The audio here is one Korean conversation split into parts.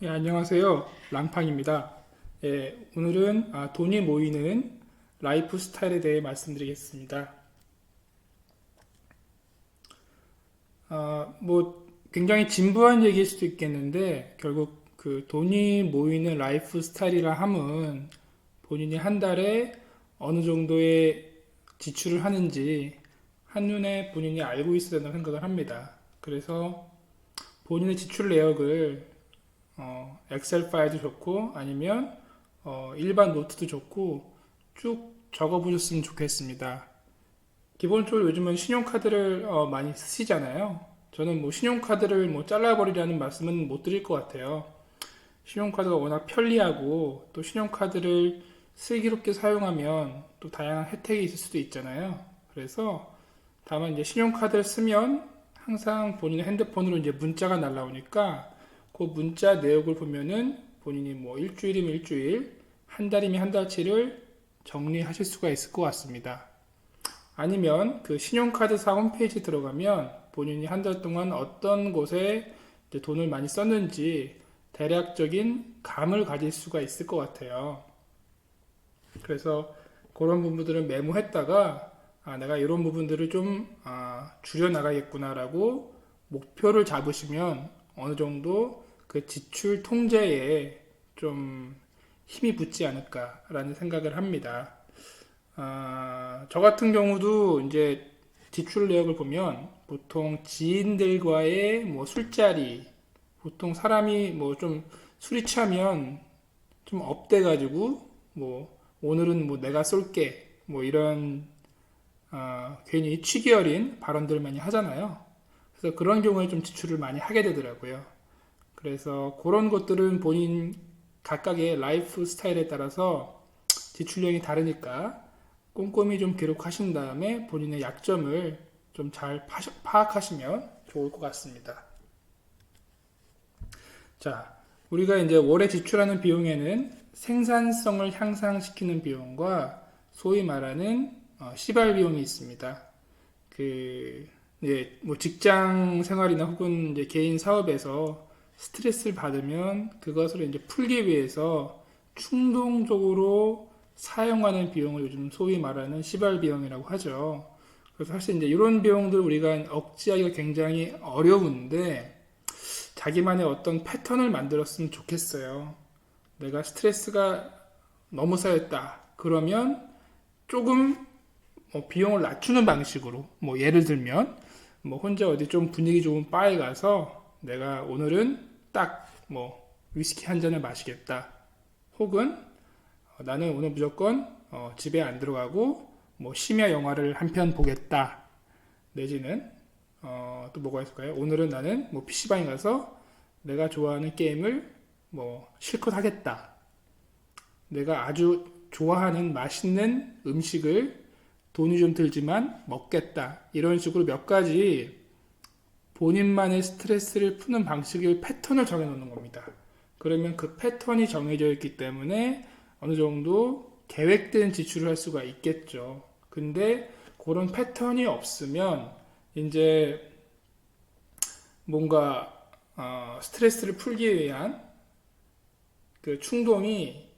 예, 안녕하세요. 랑팡입니다. 예, 오늘은 돈이 모이는 라이프 스타일에 대해 말씀드리겠습니다. 굉장히 진부한 얘기일 수도 있겠는데 결국 그 돈이 모이는 라이프 스타일이라 함은 본인이 한 달에 어느 정도의 지출을 하는지 한눈에 본인이 알고 있어야 된다고 생각을 합니다. 그래서 본인의 지출 내역을 엑셀 파일도 좋고 아니면 일반 노트도 좋고 쭉 적어보셨으면 좋겠습니다. 기본적으로 요즘은 신용카드를 많이 쓰시잖아요. 저는 뭐 신용카드를 뭐 잘라버리라는 말씀은 못 드릴 것 같아요. 신용카드가 워낙 편리하고 또 신용카드를 슬기롭게 사용하면 또 다양한 혜택이 있을 수도 있잖아요. 그래서 다만 이제 신용카드를 쓰면 항상 본인의 핸드폰으로 이제 문자가 날라오니까 그 문자 내역을 보면은 본인이 뭐 일주일이면 일주일, 한 달이면 한 달치를 정리하실 수가 있을 것 같습니다. 아니면 그 신용카드사 홈페이지 들어가면 본인이 한 달 동안 어떤 곳에 돈을 많이 썼는지 대략적인 감을 가질 수가 있을 것 같아요. 그래서 그런 부분들은 메모했다가 내가 이런 부분들을 좀 줄여 나가겠구나라고 목표를 잡으시면 어느 정도 그 지출 통제에 좀 힘이 붙지 않을까라는 생각을 합니다. 저 같은 경우도 이제 지출 내역을 보면 보통 지인들과의 뭐 술자리, 보통 사람이 뭐 좀 술이 취하면 좀 업돼가지고 뭐 오늘은 뭐 내가 쏠게 뭐 이런 괜히 취기 어린 발언들을 많이 하잖아요. 그래서 그런 경우에 좀 지출을 많이 하게 되더라고요. 그래서 그런 것들은 본인 각각의 라이프 스타일에 따라서 지출량이 다르니까 꼼꼼히 좀 기록하신 다음에 본인의 약점을 좀 잘 파악하시면 좋을 것 같습니다. 자, 우리가 이제 월에 지출하는 비용에는 생산성을 향상시키는 비용과 소위 말하는 시발 비용이 있습니다. 그, 이제 뭐 직장 생활이나 혹은 이제 개인 사업에서 스트레스를 받으면 그것을 이제 풀기 위해서 충동적으로 사용하는 비용을 요즘 소위 말하는 시발 비용이라고 하죠. 그래서 사실 이제 이런 비용들 우리가 억제하기가 굉장히 어려운데 자기만의 어떤 패턴을 만들었으면 좋겠어요. 내가 스트레스가 너무 쌓였다. 그러면 조금 비용을 낮추는 방식으로 뭐 예를 들면 뭐 혼자 어디 좀 분위기 좋은 바에 가서 내가 오늘은 딱 뭐 위스키 한 잔을 마시겠다. 혹은 나는 오늘 무조건 집에 안 들어가고 뭐 심야 영화를 한 편 보겠다. 내지는 또 뭐가 있을까요? 오늘은 나는 뭐 PC방에 가서 내가 좋아하는 게임을 뭐 실컷 하겠다. 내가 아주 좋아하는 맛있는 음식을 돈이 좀 들지만 먹겠다. 이런 식으로 몇 가지 본인만의 스트레스를 푸는 방식의 패턴을 정해놓는 겁니다. 그러면 그 패턴이 정해져 있기 때문에 어느 정도 계획된 지출을 할 수가 있겠죠. 근데 그런 패턴이 없으면 이제 뭔가 스트레스를 풀기 위한 그 충동이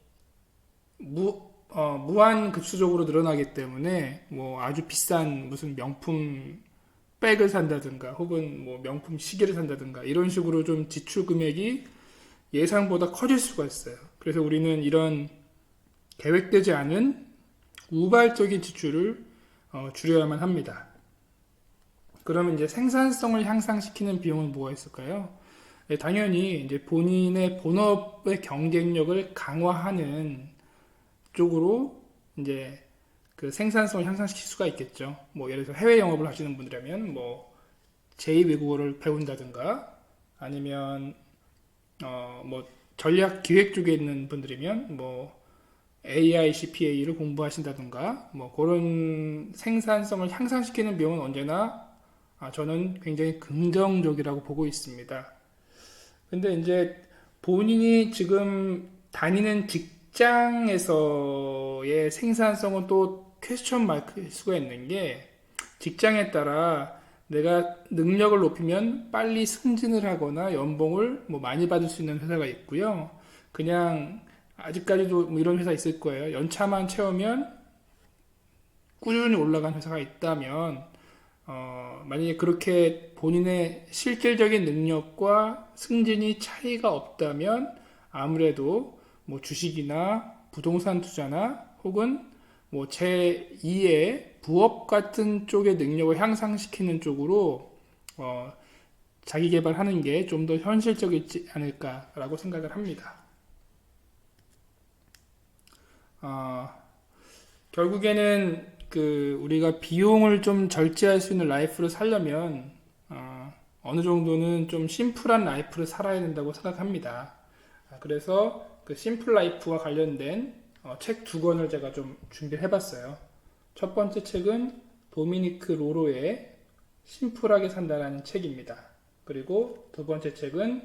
무한 급수적으로 늘어나기 때문에 뭐 아주 비싼 무슨 명품 백을 산다든가 혹은 뭐 명품 시계를 산다든가 이런 식으로 좀 지출 금액이 예상보다 커질 수가 있어요. 그래서 우리는 이런 계획되지 않은 우발적인 지출을 줄여야만 합니다. 그러면 이제 생산성을 향상시키는 비용은 뭐가 있을까요? 네, 당연히 이제 본인의 본업의 경쟁력을 강화하는 쪽으로 이제 그 생산성을 향상시킬 수가 있겠죠. 뭐 예를 들어서 해외 영업을 하시는 분이라면 뭐 제2 외국어를 배운다든가 아니면 뭐 전략 기획 쪽에 있는 분들이면 뭐 AI, CPA를 공부하신다든가 뭐 그런 생산성을 향상시키는 비용은 언제나 저는 굉장히 긍정적이라고 보고 있습니다. 근데 이제 본인이 지금 다니는 직장에서의 생산성은 또 퀘스천 마크일 수가 있는 게 직장에 따라 내가 능력을 높이면 빨리 승진을 하거나 연봉을 뭐 많이 받을 수 있는 회사가 있고요. 그냥 아직까지도 뭐 이런 회사 있을 거예요. 연차만 채우면 꾸준히 올라간 회사가 있다면 만약에 그렇게 본인의 실질적인 능력과 승진이 차이가 없다면 아무래도 뭐 주식이나 부동산 투자나 혹은 뭐 제2의 부업 같은 쪽의 능력을 향상시키는 쪽으로 자기 개발하는 게 좀 더 현실적이지 않을까라고 생각을 합니다. 어, 결국에는 그 우리가 비용을 좀 절제할 수 있는 라이프를 살려면 어느 정도는 좀 심플한 라이프를 살아야 된다고 생각합니다. 그래서 그 심플 라이프와 관련된 책 두 권을 제가 좀 준비를 해봤어요. 첫 번째 책은 도미니크 로로의 심플하게 산다라는 책입니다. 그리고 두 번째 책은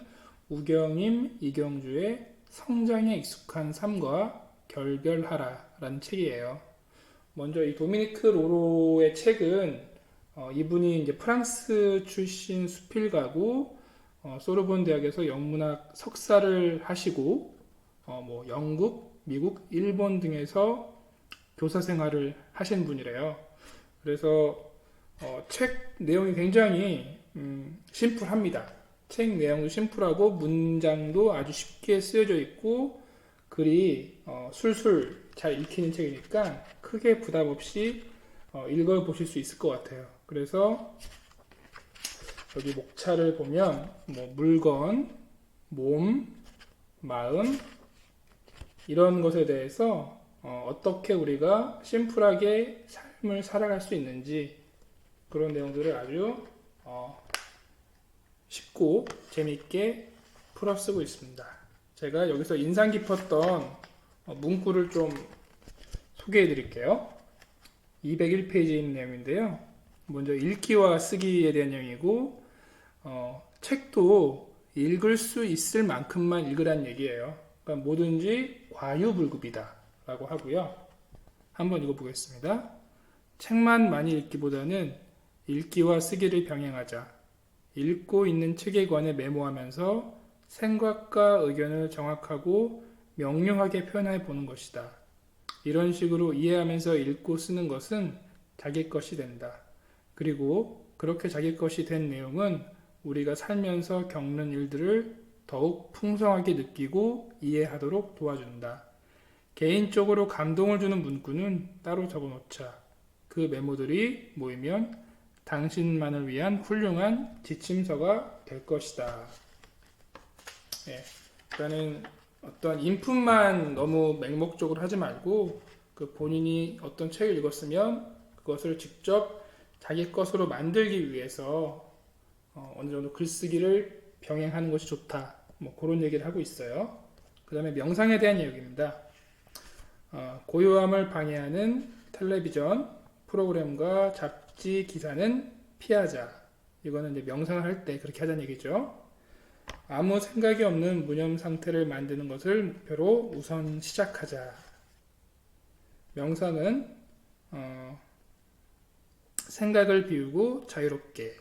우경임 이경주의 성장에 익숙한 삶과 결별하라라는 책이에요. 먼저 이 도미니크 로로의 책은 이분이 이제 프랑스 출신 수필가고 소르본 대학에서 영문학 석사를 하시고 뭐 영국, 미국, 일본 등에서 교사 생활을 하신 분이래요. 그래서 책 내용이 굉장히 심플합니다. 책 내용도 심플하고 문장도 아주 쉽게 쓰여져 있고 글이 술술 잘 읽히는 책이니까 크게 부담 없이 읽어보실 수 있을 것 같아요. 그래서 여기 목차를 보면 뭐 물건, 몸, 마음 이런 것에 대해서 어떻게 우리가 심플하게 삶을 살아갈 수 있는지 그런 내용들을 아주 쉽고 재밌게 풀어쓰고 있습니다. 제가 여기서 인상 깊었던 문구를 좀 소개해 드릴게요. 201페이지인 내용인데요. 먼저 읽기와 쓰기에 대한 내용이고 책도 읽을 수 있을 만큼만 읽으란 얘기예요. 그러니까 뭐든지 과유불급이다 라고 하고요. 한번 읽어보겠습니다. 책만 많이 읽기보다는 읽기와 쓰기를 병행하자. 읽고 있는 책에 관해 메모하면서 생각과 의견을 정확하고 명료하게 표현해 보는 것이다. 이런 식으로 이해하면서 읽고 쓰는 것은 자기 것이 된다. 그리고 그렇게 자기 것이 된 내용은 우리가 살면서 겪는 일들을 더욱 풍성하게 느끼고 이해하도록 도와준다. 개인적으로 감동을 주는 문구는 따로 적어놓자. 그 메모들이 모이면 당신만을 위한 훌륭한 지침서가 될 것이다. 예, 그러니까는 어떤 인풋만 너무 맹목적으로 하지 말고 그 본인이 어떤 책을 읽었으면 그것을 직접 자기 것으로 만들기 위해서 어느 정도 글쓰기를 병행하는 것이 좋다. 뭐 그런 얘기를 하고 있어요. 그 다음에 명상에 대한 이야기입니다. 고요함을 방해하는 텔레비전 프로그램과 잡지 기사는 피하자. 이거는 이제 명상을 할 때 그렇게 하자는 얘기죠. 아무 생각이 없는 무념 상태를 만드는 것을 목표로 우선 시작하자. 명상은 생각을 비우고 자유롭게.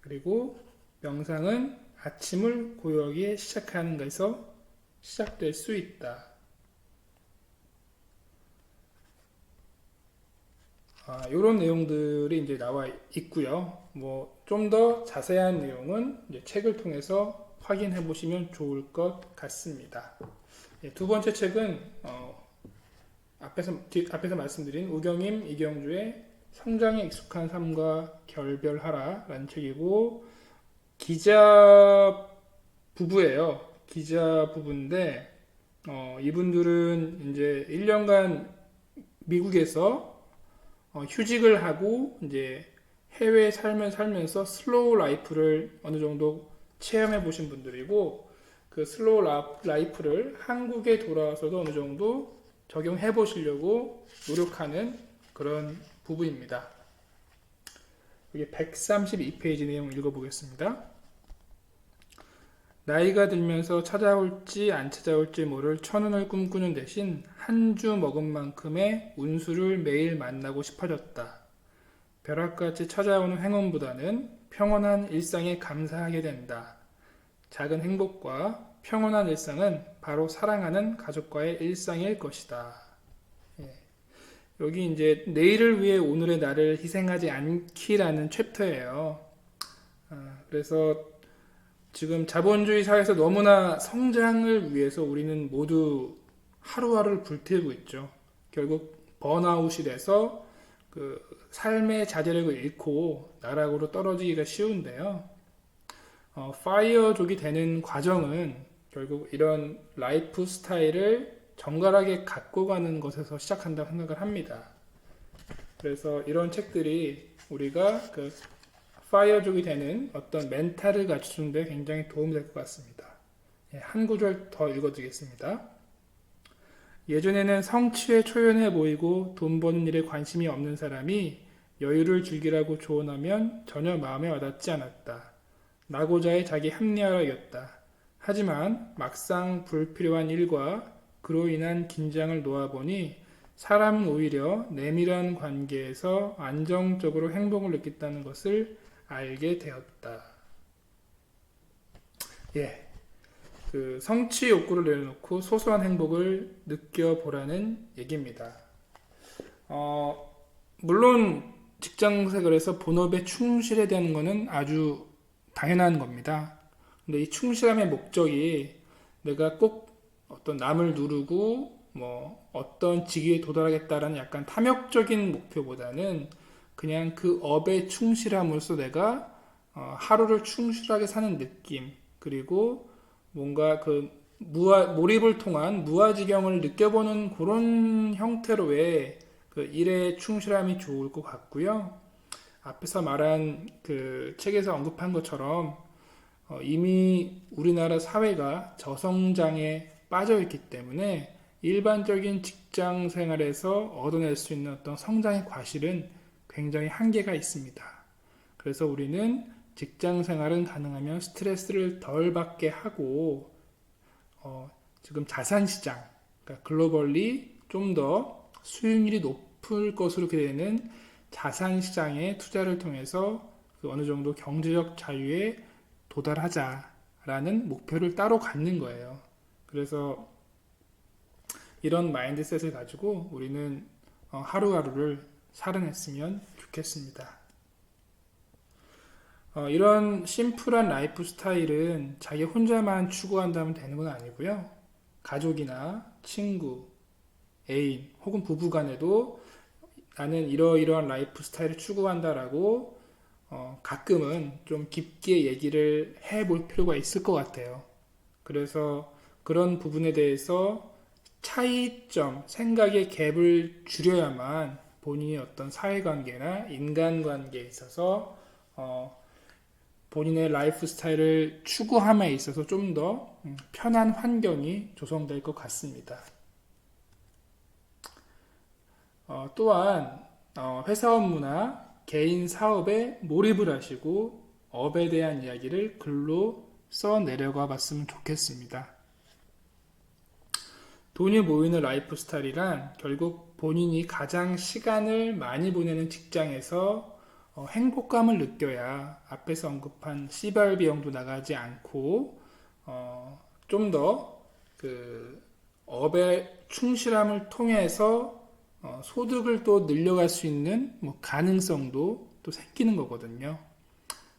그리고 명상은 아침을 고요하게 시작하는 것에서 시작될 수 있다. 이런 내용들이 이제 나와 있고요. 뭐 좀 더 자세한 내용은 이제 책을 통해서 확인해 보시면 좋을 것 같습니다. 두 번째 책은 앞에서 말씀드린 우경임 이경주의 성장에 익숙한 삶과 결별하라라는 책이고 기자 부부예요. 기자 부부인데 이분들은 이제 1년간 미국에서 휴직을 하고 이제 해외 삶을 살면서 슬로우 라이프를 어느 정도 체험해 보신 분들이고 그 슬로우 라이프를 한국에 돌아와서도 어느 정도 적용해 보시려고 노력하는 그런 부부입니다. 여기 132페이지 내용 읽어보겠습니다. 나이가 들면서 찾아올지 안 찾아올지 모를 천운을 꿈꾸는 대신 한 주 먹은 만큼의 운수를 매일 만나고 싶어졌다. 벼락같이 찾아오는 행운보다는 평온한 일상에 감사하게 된다. 작은 행복과 평온한 일상은 바로 사랑하는 가족과의 일상일 것이다. 예. 여기 이제 내일을 위해 오늘의 나를 희생하지 않기라는 챕터예요. 그래서 지금 자본주의 사회에서 너무나 성장을 위해서 우리는 모두 하루하루를 불태우고 있죠. 결국 번아웃이 돼서 그 삶의 자제력을 잃고 나락으로 떨어지기가 쉬운데요. 파이어족이 되는 과정은 결국 이런 라이프 스타일을 정갈하게 갖고 가는 것에서 시작한다고 생각을 합니다. 그래서 이런 책들이 우리가 그 파이어족이 되는 어떤 멘탈을 갖추는 데 굉장히 도움이 될 것 같습니다. 한 구절 더 읽어드리겠습니다. 예전에는 성취에 초연해 보이고 돈 버는 일에 관심이 없는 사람이 여유를 즐기라고 조언하면 전혀 마음에 와닿지 않았다. 나고자에 자기 합리화라 여겼다. 하지만 막상 불필요한 일과 그로 인한 긴장을 놓아보니 사람은 오히려 내밀한 관계에서 안정적으로 행복을 느낀다는 것을 알게 되었다. 예. 그 성취 욕구를 내려놓고 소소한 행복을 느껴보라는 얘기입니다. 물론 직장생활에서 본업에 충실해야 되는 것은 아주 당연한 겁니다. 근데 이 충실함의 목적이 내가 꼭 어떤 남을 누르고 뭐 어떤 직위에 도달하겠다라는 약간 탐욕적인 목표보다는 그냥 그 업에 충실함으로써 내가 하루를 충실하게 사는 느낌, 그리고 뭔가 그 몰입을 통한 무아지경을 느껴보는 그런 형태로의 그 일에 충실함이 좋을 것 같고요. 앞에서 말한 그 책에서 언급한 것처럼 이미 우리나라 사회가 저성장에 빠져 있기 때문에 일반적인 직장 생활에서 얻어낼 수 있는 어떤 성장의 과실은 굉장히 한계가 있습니다. 그래서 우리는 직장 생활은 가능하면 스트레스를 덜 받게 하고 지금 자산 시장, 그러니까 글로벌리 좀 더 수익률이 높을 것으로 기대되는 자산 시장에 투자를 통해서 그 어느 정도 경제적 자유에 도달하자라는 목표를 따로 갖는 거예요. 그래서 이런 마인드셋을 가지고 우리는 하루하루를 살아냈으면 좋겠습니다. 이런 심플한 라이프 스타일은 자기 혼자만 추구한다면 되는 건 아니고요. 가족이나 친구, 애인 혹은 부부 간에도 나는 이러이러한 라이프 스타일을 추구한다라고 가끔은 좀 깊게 얘기를 해볼 필요가 있을 것 같아요. 그래서 그런 부분에 대해서 차이점, 생각의 갭을 줄여야만 본인이 어떤 사회관계나 인간관계에 있어서 본인의 라이프 스타일을 추구함에 있어서 좀 더 편한 환경이 조성될 것 같습니다. 또한 회사 업무나 개인 사업에 몰입을 하시고 업에 대한 이야기를 글로 써 내려가 봤으면 좋겠습니다. 돈이 모이는 라이프 스타일이란 결국 본인이 가장 시간을 많이 보내는 직장에서 행복감을 느껴야 앞에서 언급한 씨발 비용도 나가지 않고 좀 더 그 업의 충실함을 통해서 소득을 또 늘려갈 수 있는 뭐 가능성도 또 생기는 거거든요.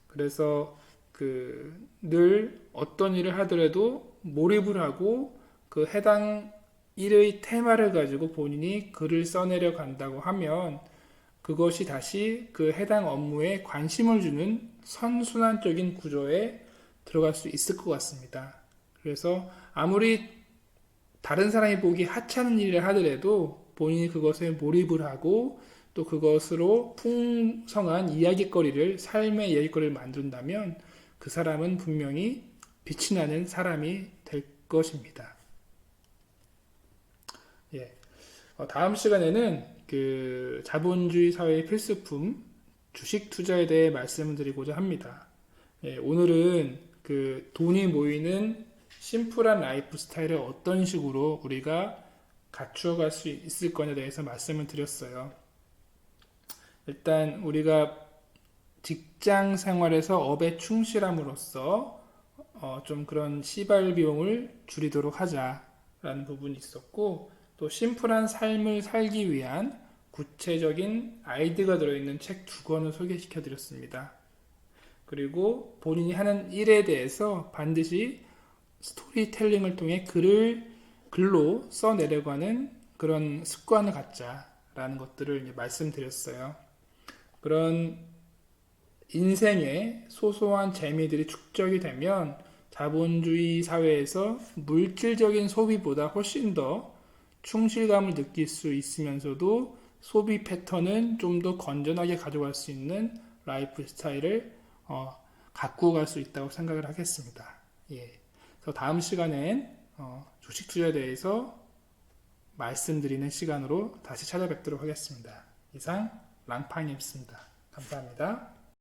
그래서 그 늘 어떤 일을 하더라도 몰입을 하고 그 해당 일의 테마를 가지고 본인이 글을 써내려 간다고 하면 그것이 다시 그 해당 업무에 관심을 주는 선순환적인 구조에 들어갈 수 있을 것 같습니다. 그래서 아무리 다른 사람이 보기 하찮은 일을 하더라도 본인이 그것에 몰입을 하고 또 그것으로 풍성한 이야기거리를, 삶의 이야기거리를 만든다면 그 사람은 분명히 빛이 나는 사람이 될 것입니다. 예. 다음 시간에는 그 자본주의 사회의 필수품 주식 투자에 대해 말씀을 드리고자 합니다. 예, 오늘은 그 돈이 모이는 심플한 라이프 스타일을 어떤 식으로 우리가 갖추어갈 수 있을 거냐에 대해서 말씀을 드렸어요. 일단 우리가 직장 생활에서 업에 충실함으로써 좀 그런 시발 비용을 줄이도록 하자라는 부분이 있었고, 또 심플한 삶을 살기 위한 구체적인 아이디어가 들어있는 책 두 권을 소개시켜 드렸습니다. 그리고 본인이 하는 일에 대해서 반드시 스토리텔링을 통해 글로 써내려고 하는 그런 습관을 갖자라는 것들을 이제 말씀드렸어요. 그런 인생의 소소한 재미들이 축적이 되면 자본주의 사회에서 물질적인 소비보다 훨씬 더 충실감을 느낄 수 있으면서도 소비 패턴은 좀 더 건전하게 가져갈 수 있는 라이프 스타일을 갖고 갈 수 있다고 생각을 하겠습니다. 예. 그래서 다음 시간엔 주식 투자에 대해서 말씀드리는 시간으로 다시 찾아뵙도록 하겠습니다. 이상 랑팡이었습니다. 감사합니다.